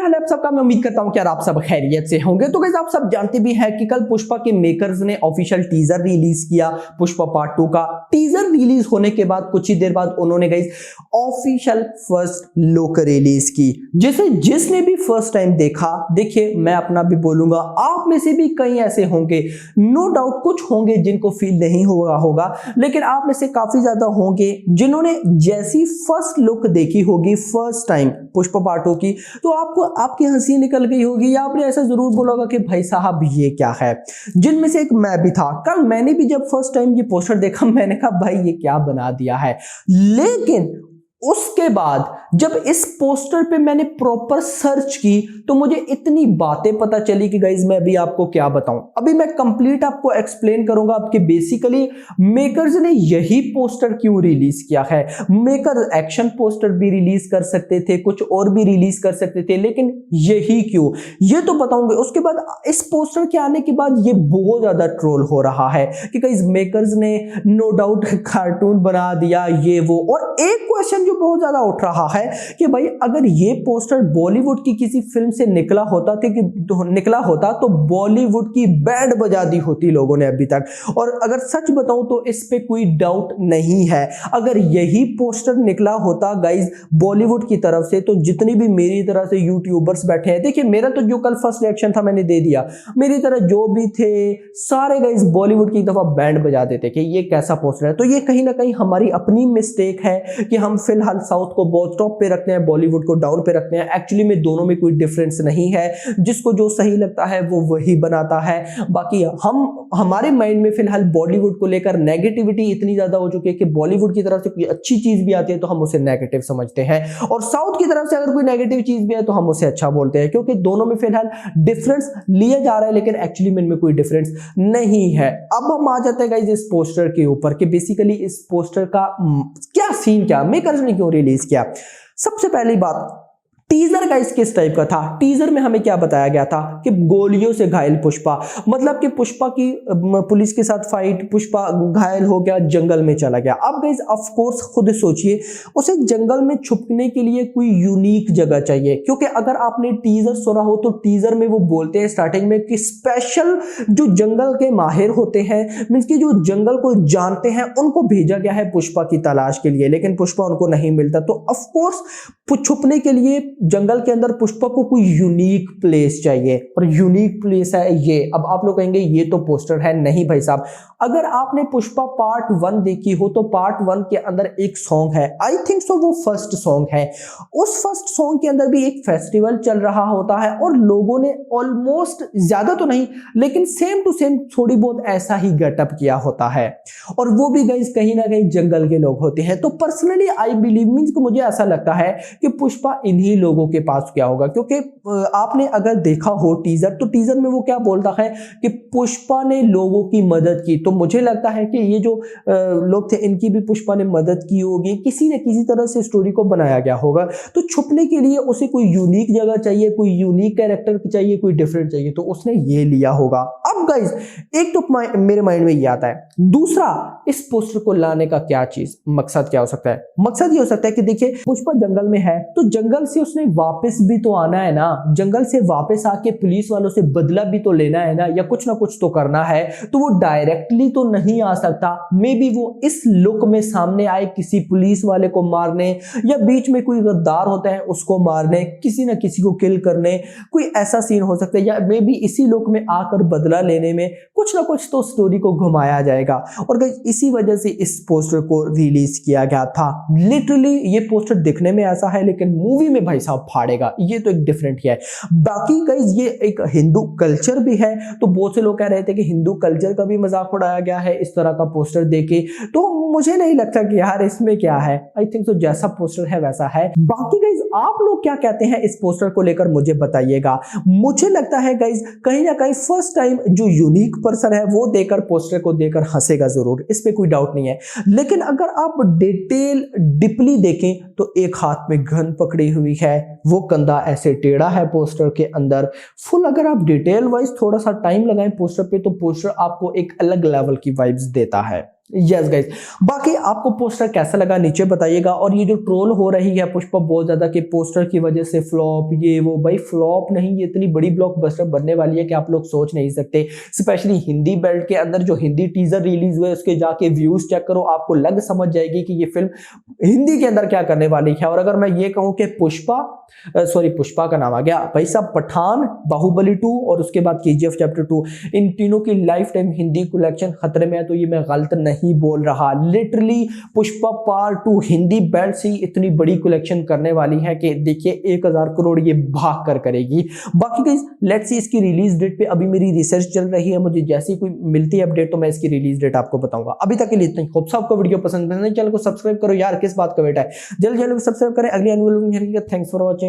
हाल है आप सबका? मैं उम्मीद करता हूं कि यार आप सब खैरियत से होंगे। तो गाइस आप सब जानते भी हैं कि कल पुष्पा के मेकर्स ने ऑफिशियल टीजर रिलीज किया पुष्पा पार्ट 2 का। टीजर रिलीज होने के बाद कुछ ही देर बाद उन्होंने guys official first look release की, जिसे जिसने भी फर्स्ट टाइम देखा, देखिए मैं अपना भी बोलूंगा, आप में से भी कई ऐसे होंगे, नो डाउट कुछ होंगे जिनको फील नहीं हुआ होगा, लेकिन आप में से काफी ज्यादा होंगे जिन्होंने जैसी फर्स्ट लुक देखी होगी फर्स्ट टाइम पुष्पा पार्ट 2 की, तो आपको आपकी हंसी निकल गई होगी या आपने ऐसा जरूर बोला होगा कि भाई साहब ये क्या है। जिनमें से एक मैं भी था। कल मैंने भी जब फर्स्ट टाइम ये पोस्टर देखा, मैंने कहा भाई ये क्या बना दिया है। लेकिन उसके बाद जब इस पोस्टर पे मैंने प्रॉपर सर्च की तो मुझे इतनी बातें पता चली कि गाइज मैं अभी आपको क्या बताऊं। अभी मैं कंप्लीट आपको एक्सप्लेन करूंगा आपके बेसिकली मेकर्स ने यही पोस्टर क्यों रिलीज किया है। मेकर्स एक्शन पोस्टर भी रिलीज कर सकते थे, कुछ और भी रिलीज कर सकते थे, लेकिन यही क्यों, ये तो बताऊंगे। उसके बाद इस पोस्टर के आने के बाद ये बहुत ज्यादा ट्रोल हो रहा है कि गाइज मेकर्स ने नो डाउट कार्टून बना दिया ये वो। और एक क्वेश्चन जो बहुत ज्यादा उठ रहा है कि भाई अगर ये पोस्टर बॉलीवुड की किसी फिल्म से निकला होता तो बॉलीवुड की बैंड बजा दी होती लोगों ने अभी तक। और अगर सच बताऊं तो इस पे कोई डाउट नहीं है, अगर यही पोस्टर निकला होता गाइज बॉलीवुड की तरफ से, तो जितनी भी मेरी तरह से यूट्यूबर्स बैठे हैं, देखिए मेरा तो जो कल फर्स्ट रिएक्शन था मैंने दे दिया, मेरी तरह जो भी थे सारे गाइज बॉलीवुड की दफा बैंड बजा देते कि ये कैसा पोस्टर है। तो ये कहीं ना कहीं हमारी अपनी मिस्टेक है कि हम फिलहाल साउथ को बहुत टॉप पे रखते हैं, बॉलीवुड को डाउन पे रखते हैं। एक्चुअली में दोनों में कोई डिफरेंस नहीं है, जिसको जो सही लगता है वो वही बनाता है। बाकी हमारे माइंड में फिलहाल बॉलीवुड को लेकर नेगेटिविटी इतनी ज्यादा हो चुकी है कि बॉलीवुड की तरफ से कोई अच्छी चीज भी आती है तो हम उसे नेगेटिव समझते हैं, और साउथ की तरफ से अगर कोई नेगेटिव चीज भी है तो हम उसे अच्छा बोलते हैं, क्योंकि दोनों में फिलहाल डिफरेंस लिया जा रहा है, लेकिन एक्चुअली में इनमें कोई डिफरेंस नहीं है। अब हम आ जाते हैं गाइस इस पोस्टर के ऊपर कि बेसिकली इस पोस्टर का क्या सीन, क्या मेकर्स ने क्यों रिलीज किया। सबसे पहली बात, टीजर गाइस किस टाइप का था। टीजर में हमें क्या बताया गया था कि गोलियों से घायल पुष्पा, मतलब कि पुष्पा की पुलिस के साथ फाइट, पुष्पा घायल हो गया, जंगल में चला गया। अब गाइस ऑफ कोर्स खुद सोचिए, उसे जंगल में छुपने के लिए कोई यूनिक जगह चाहिए, क्योंकि अगर आपने टीजर सुना हो तो टीजर में वो बोलते हैं स्टार्टिंग में कि स्पेशल जो जंगल के माहिर होते हैं, मींस कि जो जंगल को जानते हैं, उनको भेजा गया है पुष्पा की तलाश के लिए, लेकिन पुष्पा उनको नहीं मिलता। तो ऑफ कोर्स छुपने के लिए जंगल के अंदर पुष्पा को कोई यूनिक प्लेस चाहिए, और यूनिक प्लेस है ये। अब आप लोग कहेंगे ये तो पोस्टर है। नहीं भाई साहब, अगर आपने पुष्पा पार्ट 1 देखी हो तो पार्ट 1 के अंदर एक सॉन्ग है, आई थिंक सो वो फर्स्ट सॉन्ग है। उस फर्स्ट सॉन्ग के अंदर भी एक फेस्टिवल चल रहा होता है और लोगों ने ऑलमोस्ट, ज्यादा तो नहीं लेकिन सेम टू सेम थोड़ी बहुत ऐसा ही गेटअप किया होता है, और वो भी गाइस कहीं ना कहीं जंगल के लोग होते हैं। तो पर्सनली आई बिलीव, मींस को मुझे ऐसा लगता है कि पुष्पा इन्हीं लोगों के पास क्या होगा, क्योंकि आपने अगर देखा हो टीजर, तो टीजर में वो क्या बोलता है कि पुष्पा ने लोगों की मदद की। तो मुझे लगता है कि ये जो लोग थे इनकी भी पुष्पा ने मदद की होगी, किसी न किसी तरह से स्टोरी को बनाया गया होगा। तो छुपने के लिए उसे कोई यूनिक जगह चाहिए, कोई यूनिक कैरेक्टर चाहिए, कोई डिफरेंट चाहिए, तो उसने ये लिया होगा। अब गाइस एक तो मेरे माइंड में ये आता है, दूसरा इस पोस्टर को लाने का क्या चीज मकसद क्या हो सकता है। मकसद ये हो सकता है कि देखिए पुष्पा जंगल में है, तो जंगल से उसने वापस भी तो आना है ना, जंगल से वापस आके पुलिस वालों से बदला भी तो लेना है ना, या कुछ ना कुछ तो करना है। तो वो डायरेक्टली तो नहीं आ सकता, मे बी वो इस लुक में सामने आए किसी पुलिस वाले को मारने, या बीच में कोई गद्दार होता है उसको मारने, किसी ना किसी को किल करने, कोई ऐसा सीन हो सकता है, या मे बी इसी लुक में आकर बदला लेने में कुछ ना कुछ तो स्टोरी को घुमाया जाएगा। और इसी वजह से इस पोस्टर को रिलीज किया गया था। लिटरली ये पोस्टर दिखने में ऐसा है, लेकिन मूवी में भाई साहब फाड़ेगा, ये तो एक डिफरेंट ही है। बाकी गाइस ये एक हिंदू कल्चर भी है, तो बहुत से लोग कह रहे थे कि हिंदू कल्चर का भी मजाक उड़ाया गया है इस तरह का पोस्टर देके, तो मुझे नहीं लगता कि यार इसमें क्या है। आई थिंक तो जैसा पोस्टर है वैसा है। बाकी गाइस आप लोग क्या कहते हैं इस पोस्टर को लेकर मुझे बताइएगा। मुझे लगता है गाइस कहीं ना कहीं फर्स्ट टाइम जो यूनिक पर्सन है वो देकर पोस्टर को देकर हंसेगा जरूर, इस पे कोई डाउट नहीं है। लेकिन अगर आप डिटेल डीपली देखें तो एक हाथ में गन पकड़ी हुई है, वो कंधा ऐसे टेढ़ा है पोस्टर के अंदर फुल। अगर आप डिटेल वाइज थोड़ा सा टाइम लगाएं पोस्टर पे, तो पोस्टर आपको एक अलग लेवल की वाइब्स देता है। यस गाइस, बाकी आपको पोस्टर कैसा लगा नीचे बताइएगा। और ये जो ट्रोल हो रही है पुष्पा बहुत ज्यादा कि पोस्टर की वजह से फ्लॉप, ये वो, भाई फ्लॉप नहीं, ये इतनी बड़ी ब्लॉकबस्टर बनने वाली है कि आप लोग सोच नहीं सकते। स्पेशली हिंदी बेल्ट के अंदर जो हिंदी टीजर रिलीज हुए उसके जाके व्यूज चेक करो, आपको लग समझ जाएगी कि ये फिल्म हिंदी के अंदर क्या करने वाली है। और अगर मैं ये कहूं कि पुष्पा का नाम आ गया भाई साहब, पठान, बाहुबली 2 और उसके बाद KGF चैप्टर 2, इन तीनों की लाइफ टाइम हिंदी कलेक्शन खतरे में है, तो ये मैं गलत नहीं बोल रहा। Literally Pushpa part 2 Hindi belt से इतनी बड़ी कलेक्शन करने वाली है कि देखिए 1000 करोड़ ये भाग कर करेगी। बाकी गाइस लेट्स सी इसकी रिलीज डेट पे अभी मेरी रिसर्च चल रही है, मुझे जैसी कोई मिलती है अपडेट तो मैं इसकी रिलीज डेट आपको बताऊंगा। अभी तक के लिए इतना ही। होप आपको वीडियो पसंद है, चैनल को सब्सक्राइब करो यार, किस बात का वेट है, जल्द जल्द सब्सक्राइब करें। अगली एनुअल थैंक्स फॉर वॉचिंग।